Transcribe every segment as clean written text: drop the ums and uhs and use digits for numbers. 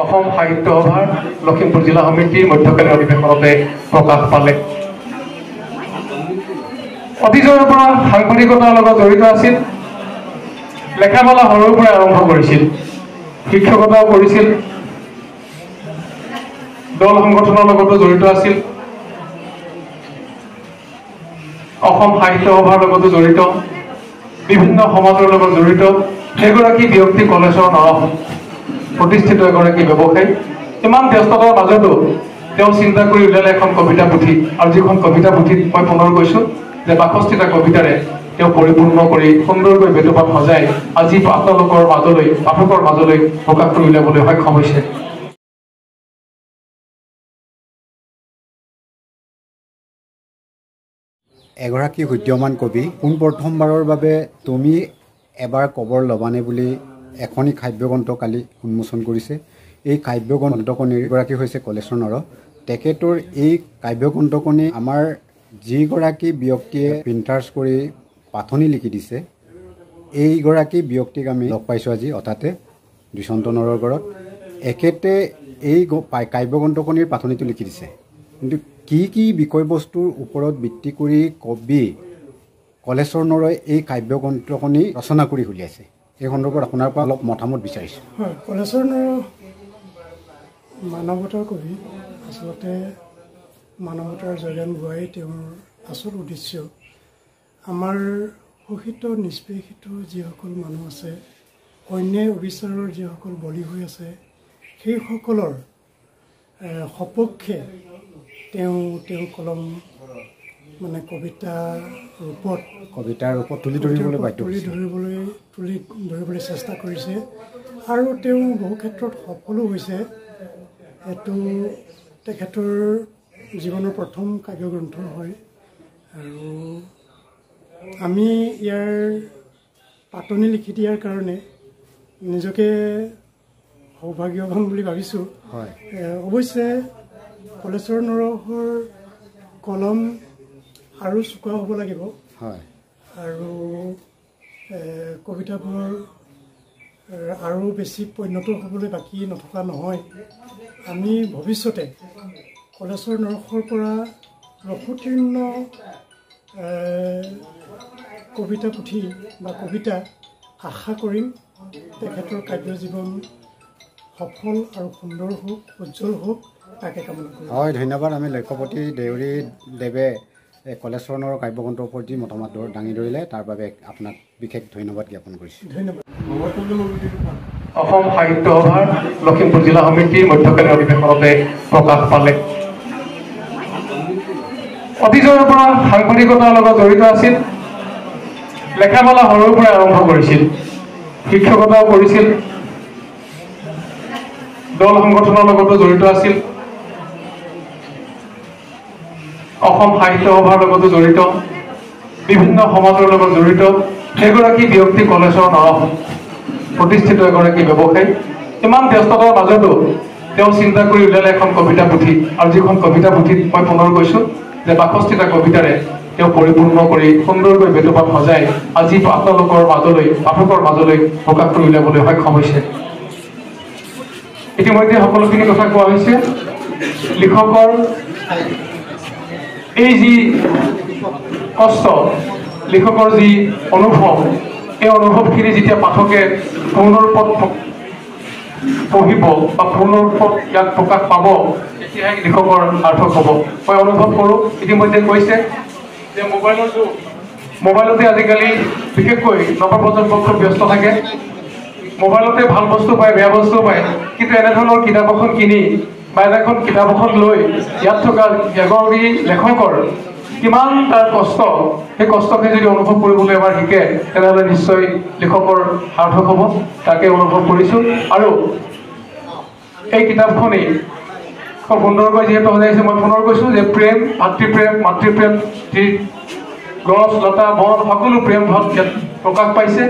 অসম সাহিত্য সভাৰ লখিমপুৰ জিলা সমিতিৰ মধ্যকালীন অধিৱেশনতে প্ৰকাশ পালে। অতীজৰ পৰা সাংবাদিকতাৰ লগত জড়িত আছিল, লেখা মেলা সৰুৰ পৰা আৰম্ভ কৰিছিল, শিক্ষকতাও কৰিছিল, দল সংগঠনৰ লগতো জড়িত আছিল, অসম সাহিত্য সভাৰ লগতো জড়িত, বিভিন্ন সমাজৰ লগত জড়িত এগৰাকী ব্যক্তি কলেজৰ নৰহ প্ৰতিষ্ঠিত এগৰাকী ব্যৱসায়ী। ইমান ব্যস্ততাৰ মাজতো তেওঁ চিন্তা কৰি উলিয়ালে এখন কবিতা পুথি, আৰু যিখন কবিতা পুথিত মই পুনৰ কৈছোঁ যে ৬২টা কবিতাৰে তেওঁ পৰিপূৰ্ণ কৰি সুন্দৰকৈ বেটুপাত সজাই আজি আপোনালোকৰ মাজলৈ, পাঠকৰ মাজলৈ প্ৰকাশ কৰি উলিয়াবলৈ সক্ষম হৈছে। এগৰাকী উদীয়মান কবি পোনপ্ৰথমবাৰৰ বাবে তুমি এবাৰ কবৰ ল'বানে বুলি এখনি কাব্যগ্ৰন্থ কালি উন্মোচন কৰিছে। এই কাব্যগ্ৰন্থখনিৰ গৰাকী হৈছে কলেশ্বৰ নৰহ। তেখেতৰ এই কাব্যগ্ৰন্থখনি আমাৰ যিগৰাকী ব্যক্তিয়ে প্ৰিণ্টাৰ্ছ কৰি পাঠনি লিখি দিছে, এইগৰাকী ব্যক্তিক আমি লগ পাইছোঁ আজি অৰ্থাতে দুষ্যন্ত নৰহৰ ঘৰত। এখেতে এই কাব্যগ্ৰন্থখনিৰ পাঠনিটো লিখি দিছে, কিন্তু কি বিষয়বস্তুৰ ওপৰত ভিত্তি কৰি কবি কলেশ্বৰ নৰহে এই কাব্যগ্ৰন্থখনি ৰচনা কৰি উলিয়াইছে, এই সন্দৰ্ভত আপোনাৰ পৰা অলপ মতামত বিচাৰিছোঁ। হয়, কলেশ্বৰ নৰহ মানৱতাৰ কবি। আচলতে মানৱতাৰ জৰিয়ন হোৱাই তেওঁৰ আচল উদ্দেশ্য। আমাৰ শোষিত নিষ্পেষিত যিসকল মানুহ আছে, অন্যায় অবিচাৰৰ যিসকল বলি হৈ আছে, সেইসকলৰ সপক্ষে তেওঁ কলম মানে কবিতাৰ ৰূপত তুলি ধৰিবলৈ চেষ্টা কৰিছে, আৰু তেওঁ বহু ক্ষেত্ৰত সফলো হৈছে। এইটো তেখেতৰ জীৱনৰ প্ৰথম কাব্যগ্ৰন্থ হয়, আৰু আমি ইয়াৰ পাতনি লিখি দিয়াৰ কাৰণে নিজকে সৌভাগ্যৱান বুলি ভাবিছোঁ। অৱশ্যে কলেশ্বৰ নৰহৰ কলম আৰু চোকা হ'ব লাগিব, আৰু কবিতাবোৰ আৰু বেছি পৰিণত হ'বলৈ বাকী নথকা নহয়। আমি ভৱিষ্যতে কলেশ্বৰ নৰহৰ পৰা ৰসোত্তীৰ্ণ কবিতা পুথি বা কবিতা আশা কৰিম। তেখেতৰ কাব্যজীৱন সফল আৰু সুন্দৰ হওক, উজ্জ্বল হওক, তাকে কামনা কৰোঁ। হয়, ধন্যবাদ। আমি লক্ষ্যপতি দেউৰী দেৱে কলেশ্বৰ নৰহৰ কাব্যগ্ৰন্থৰ ওপৰত যি মতামত দাঙি ধৰিলে তাৰ বাবে আপোনাক বিশেষ ধন্যবাদ জ্ঞাপন কৰিছোঁ। ধন্যবাদ। অসম সাহিত্য সভাৰ লখিমপুৰ জিলা সমিতিৰ মধ্যকালীন অধিৱেশনতে প্ৰকাশ পালে। অতীজৰ পৰা সাংবাদিকতাৰ লগত জড়িত আছিল, লেখা মেলা সৰুৰ পৰা আৰম্ভ কৰিছিল, শিক্ষকতাও কৰিছিল, দল সংগঠনৰ লগতো জড়িত আছিল, অসম সাহিত্য সভাৰ লগতো জড়িত, বিভিন্ন সমাজৰ লগত জড়িত এগৰাকী ব্যক্তি কলেজৰ নৰহ প্ৰতিষ্ঠিত এগৰাকী ব্যৱসায়ী। ইমান ব্যস্ততাৰ মাজতো তেওঁ চিন্তা কৰি উলিয়ালে এখন কবিতা পুথি, আৰু যিখন কবিতা পুথিত মই পুনৰ কৈছোঁ যে ৬২টা কবিতাৰে তেওঁ পৰিপূৰ্ণ কৰি সুন্দৰকৈ বেটুপাত সজাই আজি আপোনালোকৰ মাজলৈ, পাঠকৰ মাজলৈ প্ৰকাশ কৰি উলিয়াবলৈ সক্ষম হৈছে। ইতিমধ্যে সকলোখিনি কথা কোৱা হৈছে। লিখকৰ এই যি কষ্ট, লিখকৰ যি অনুভৱ, এই অনুভৱখিনি যেতিয়া পাঠকে পূৰ্ণৰূপত পঢ়িব বা পূৰ্ণৰূপত ইয়াক প্ৰকাশ পাব, তেতিয়াহে লিখকৰ সাৰ্থক হ'ব। মই অনুভৱ কৰোঁ, ইতিমধ্যে কৈছে যে মোবাইলতে আজিকালি বিশেষকৈ নৱপ্ৰজন্ম খুব ব্যস্ত থাকে। মোবাইলতে ভাল বস্তু পায়, বেয়া বস্তু পায়, কিন্তু এনেধৰণৰ কিতাপ এখন কিনি বা এনেখন কিতাপ এখন লৈ ইয়াত থকা এগৰাকী লেখকৰ কিমান তাৰ কষ্ট, সেই কষ্টকে যদি অনুভৱ কৰিবলৈ এবাৰ শিকে, তেনেহ'লে নিশ্চয় লেখকৰ সাৰ্থক হ'ব, তাকে অনুভৱ কৰিছোঁ। আৰু এই কিতাপখনেই খুব সুন্দৰকৈ যিহেতু সজাইছে, মই পুনৰ কৈছোঁ যে প্ৰেম, ভাতৃপ্ৰেম, মাতৃপ্ৰেম, যি গছ লতা বন সকলো প্ৰেম ভাৱ ইয়াত প্ৰকাশ পাইছে,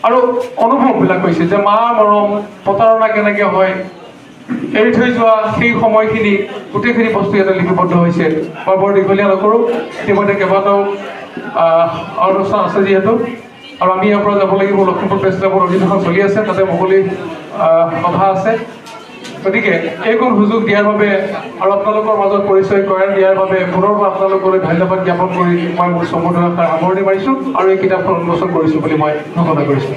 আৰু অনুভৱবিলাক কৈছে যে মাৰ মৰম, প্ৰতাৰণা কেনেকৈ হয়, এৰি থৈ যোৱা সেই সময়খিনি, গোটেইখিনি বস্তু ইয়াতে লিপিবদ্ধ হৈছে। মই বৰ দীঘলীয়া নকৰোঁ, ইতিমধ্যে কেইবাটাও অনুষ্ঠান আছে যিহেতু, আৰু আমি ইয়াৰ পৰা যাব লাগিব। লখিমপুৰ প্ৰেছ ক্লাবৰ অধিৱেশন চলি আছে, তাতে মুকলি সভা আছে। গতিকে এইকণ সুযোগ দিয়াৰ বাবে আৰু আপোনালোকৰ মাজত পৰিচয় কৰাই দিয়াৰ বাবে পুনৰবাৰ আপোনালোকলৈ ধন্যবাদ জ্ঞাপন কৰি মই মোৰ সম্বোধন সামৰণি মাৰিছোঁ আৰু এই কিতাপখন উন্মোচন কৰিছোঁ বুলি মই ঘোষণা কৰিছোঁ।